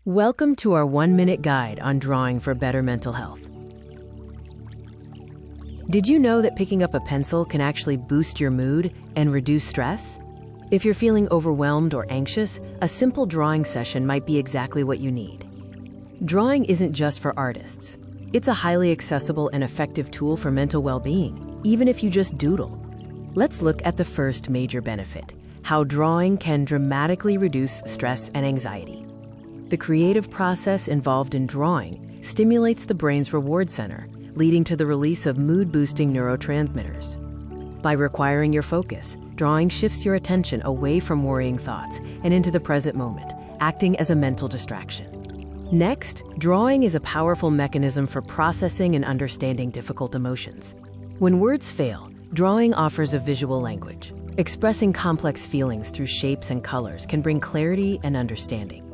Welcome to our 1-minute guide on drawing for better mental health. Did you know that picking up a pencil can actually boost your mood and reduce stress? If you're feeling overwhelmed or anxious, a simple drawing session might be exactly what you need. Drawing isn't just for artists. It's a highly accessible and effective tool for mental well-being, even if you just doodle. Let's look at the first major benefit: how drawing can dramatically reduce stress and anxiety. The creative process involved in drawing stimulates the brain's reward center, leading to the release of mood-boosting neurotransmitters. By requiring your focus, drawing shifts your attention away from worrying thoughts and into the present moment, acting as a mental distraction. Next, drawing is a powerful mechanism for processing and understanding difficult emotions. When words fail, drawing offers a visual language. Expressing complex feelings through shapes and colors can bring clarity and understanding.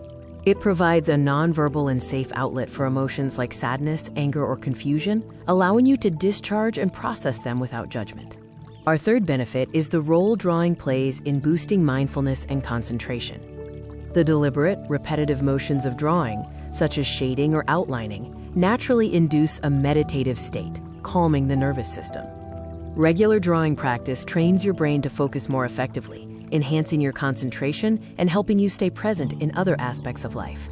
It provides a nonverbal and safe outlet for emotions like sadness, anger, or confusion, allowing you to discharge and process them without judgment. Our third benefit is the role drawing plays in boosting mindfulness and concentration. The deliberate, repetitive motions of drawing, such as shading or outlining, naturally induce a meditative state, calming the nervous system. Regular drawing practice trains your brain to focus more effectively, enhancing your concentration and helping you stay present in other aspects of life.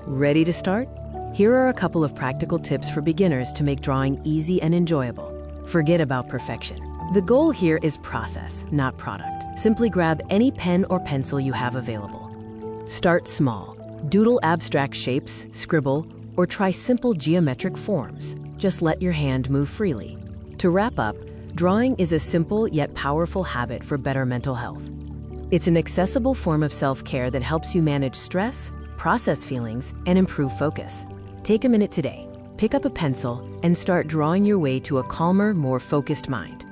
Ready to start? Here are a couple of practical tips for beginners to make drawing easy and enjoyable. Forget about perfection. The goal here is process, not product. Simply grab any pen or pencil you have available. Start small. Doodle abstract shapes, scribble, or try simple geometric forms. Just let your hand move freely. To wrap up, drawing is a simple yet powerful habit for better mental health. It's an accessible form of self-care that helps you manage stress, process feelings, and improve focus. Take a minute today, pick up a pencil, and start drawing your way to a calmer, more focused mind.